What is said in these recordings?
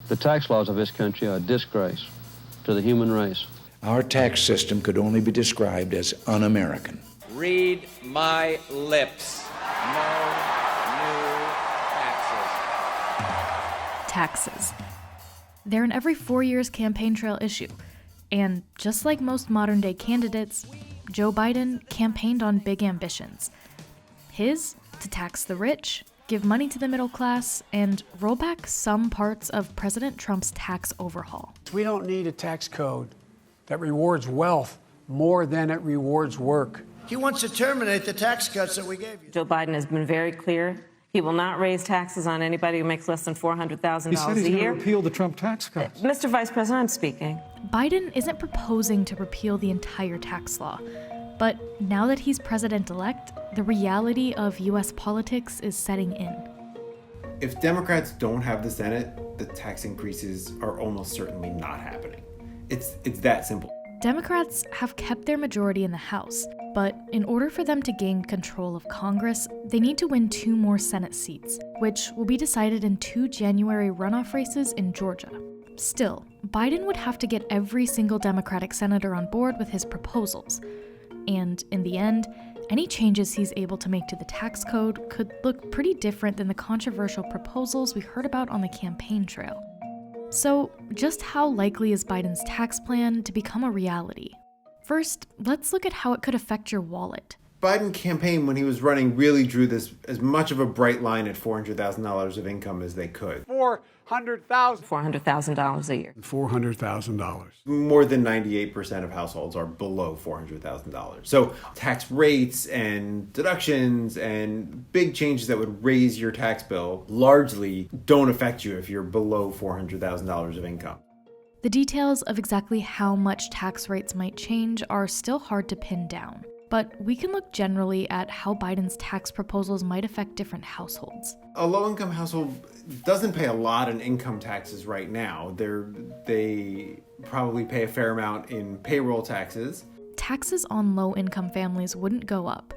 The tax laws of this country are a disgrace to the human race. Our tax system could only be described as un-American. Read my lips. No new taxes. Taxes. They're an every 4 years campaign trail issue. And just like most modern-day candidates, Joe Biden campaigned on big ambitions. His, to tax the rich, give money to the middle class, and roll back some parts of President Trump's tax overhaul. We don't need a tax code that rewards wealth more than it rewards work. He wants to terminate the tax cuts that we gave you. Joe Biden has been very clear. He will not raise taxes on anybody who makes less than $400,000 a year. He said he's going to repeal the Trump tax cuts. Mr. Vice President, I'm speaking. Biden isn't proposing to repeal the entire tax law. But now that he's president-elect, the reality of U.S. politics is setting in. If Democrats don't have the Senate, the tax increases are almost certainly not happening. It's that simple. Democrats have kept their majority in the House, but in order for them to gain control of Congress, they need to win 2 more Senate seats, which will be decided in 2 January runoff races in Georgia. Still, Biden would have to get every single Democratic senator on board with his proposals. And in the end, any changes he's able to make to the tax code could look pretty different than the controversial proposals we heard about on the campaign trail. So, just how likely is Biden's tax plan to become a reality? First, let's look at how it could affect your wallet. Biden campaign, when he was running, really drew this as much of a bright line at $400,000 of income as they could. $400,000 a year. $400,000. More than 98% of households are below $400,000. So tax rates and deductions and big changes that would raise your tax bill largely don't affect you if you're below $400,000 of income. The details of exactly how much tax rates might change are still hard to pin down. But we can look generally at how Biden's tax proposals might affect different households. A low-income household doesn't pay a lot in income taxes right now. They probably pay a fair amount in payroll taxes. Taxes on low-income families wouldn't go up,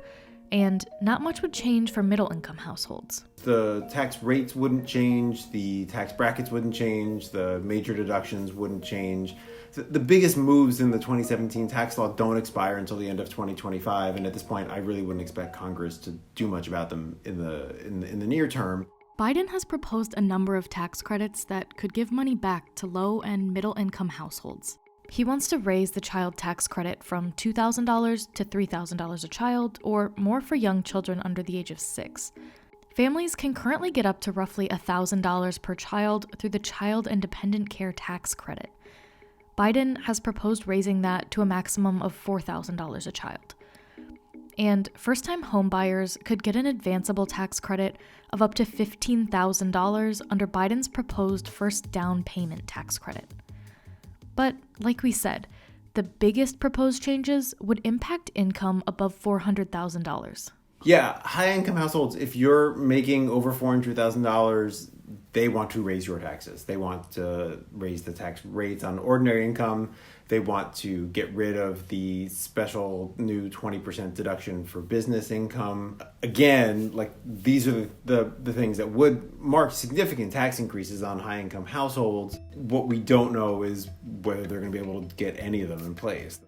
and not much would change for middle-income households. The tax rates wouldn't change, the tax brackets wouldn't change, the major deductions wouldn't change. The biggest moves in the 2017 tax law don't expire until the end of 2025, and at this point, I really wouldn't expect Congress to do much about them in the near term. Biden has proposed a number of tax credits that could give money back to low and middle-income households. He wants to raise the child tax credit from $2,000 to $3,000 a child, or more for young children under the age of 6. Families can currently get up to roughly $1,000 per child through the Child and Dependent Care Tax Credit. Biden has proposed raising that to a maximum of $4,000 a child. And first-time homebuyers could get an advanceable tax credit of up to $15,000 under Biden's proposed first down payment tax credit. But like we said, the biggest proposed changes would impact income above $400,000. Yeah, high-income households, if you're making over $400,000, they want to raise your taxes. They want to raise the tax rates on ordinary income. They want to get rid of the special new 20% deduction for business income. Again, like these are the things that would mark significant tax increases on high-income households. What we don't know is whether they're going to be able to get any of them in place.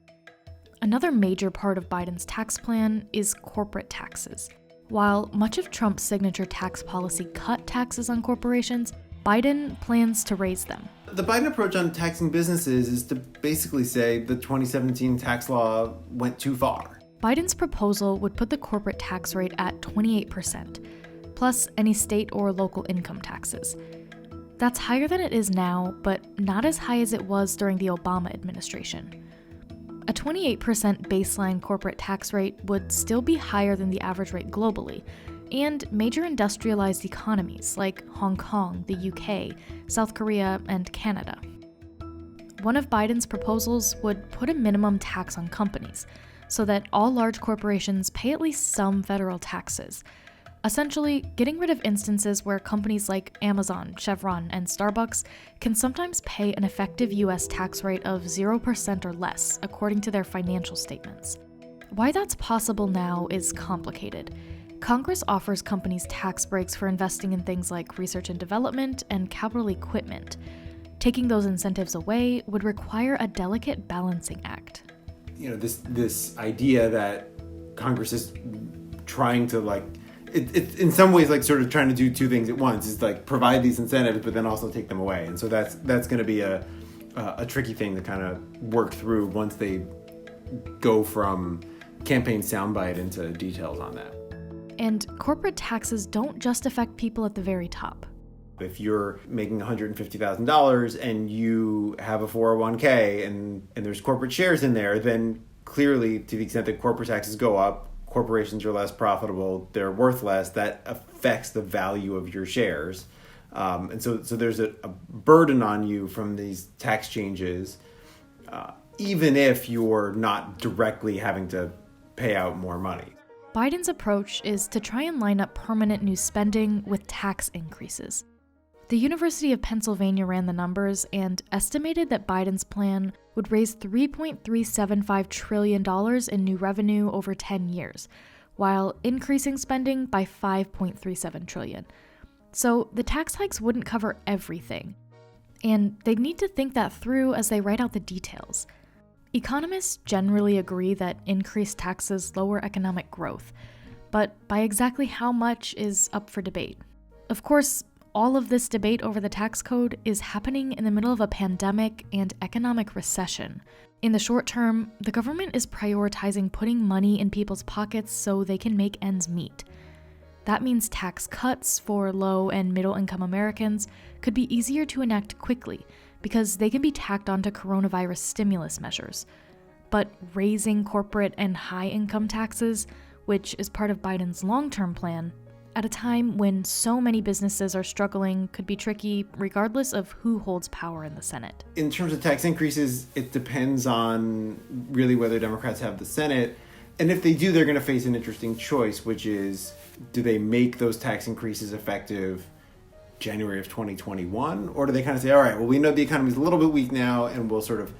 Another major part of Biden's tax plan is corporate taxes. While much of Trump's signature tax policy cut taxes on corporations, Biden plans to raise them. The Biden approach on taxing businesses is to basically say the 2017 tax law went too far. Biden's proposal would put the corporate tax rate at 28%, plus any state or local income taxes. That's higher than it is now, but not as high as it was during the Obama administration. A 28% baseline corporate tax rate would still be higher than the average rate globally, and major industrialized economies like Hong Kong, the UK, South Korea, and Canada. One of Biden's proposals would put a minimum tax on companies, so that all large corporations pay at least some federal taxes, essentially getting rid of instances where companies like Amazon, Chevron, and Starbucks can sometimes pay an effective U.S. tax rate of 0% or less, according to their financial statements. Why that's possible now is complicated. Congress offers companies tax breaks for investing in things like research and development and capital equipment, Taking those incentives away would require a delicate balancing act. You know, this idea that Congress is trying to it's in some ways like sort of trying to do two things at once, is like provide these incentives but then also take them away. And so that's going to be a tricky thing to kind of work through once they go from campaign soundbite into details on that. And corporate taxes don't just affect people at the very top. If you're making $150,000 and you have a 401k and there's corporate shares in there, then clearly, to the extent that corporate taxes go up, corporations are less profitable, they're worth less, that affects the value of your shares. And so there's a burden on you from these tax changes, even if you're not directly having to pay out more money. Biden's approach is to try and line up permanent new spending with tax increases. The University of Pennsylvania ran the numbers and estimated that Biden's plan would raise $3.375 trillion in new revenue over 10 years, while increasing spending by $5.37 trillion. So the tax hikes wouldn't cover everything, and they'd need to think that through as they write out the details. Economists generally agree that increased taxes lower economic growth, but by exactly how much is up for debate. Of course, all of this debate over the tax code is happening in the middle of a pandemic and economic recession. In the short term, the government is prioritizing putting money in people's pockets so they can make ends meet. That means tax cuts for low and middle income Americans could be easier to enact quickly because they can be tacked onto coronavirus stimulus measures. But raising corporate and high income taxes, which is part of Biden's long-term plan, at a time when so many businesses are struggling, could be tricky regardless of who holds power in the Senate. In terms of tax increases, it depends on really whether Democrats have the Senate. And if they do, they're going to face an interesting choice, which is, do they make those tax increases effective January of 2021? Or do they kind of say, all right, well, we know the economy's a little bit weak now, and we'll sort of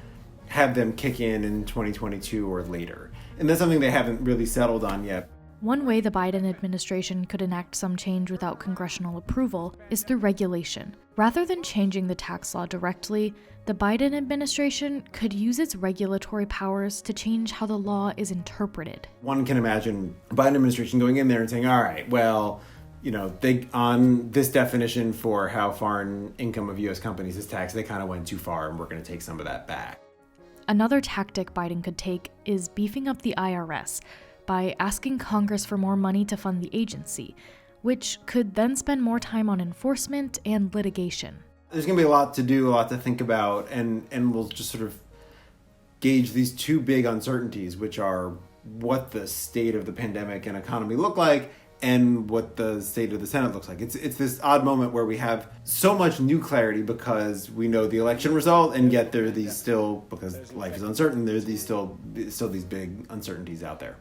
have them kick in 2022 or later? And that's something they haven't really settled on yet. One way the Biden administration could enact some change without congressional approval is through regulation. Rather than changing the tax law directly, the Biden administration could use its regulatory powers to change how the law is interpreted. One can imagine the Biden administration going in there and saying, all right, well, you know, they on this definition for how foreign income of U.S. companies is taxed, they kind of went too far, and we're going to take some of that back. Another tactic Biden could take is beefing up the IRS by asking Congress for more money to fund the agency, which could then spend more time on enforcement and litigation. There's going to be a lot to do, a lot to think about, and we'll just sort of gauge these two big uncertainties, which are what the state of the pandemic and economy look like and what the state of the Senate looks like. It's this odd moment where we have so much new clarity because we know the election result, and yet there are these still, because life is uncertain, there's these still these big uncertainties out there.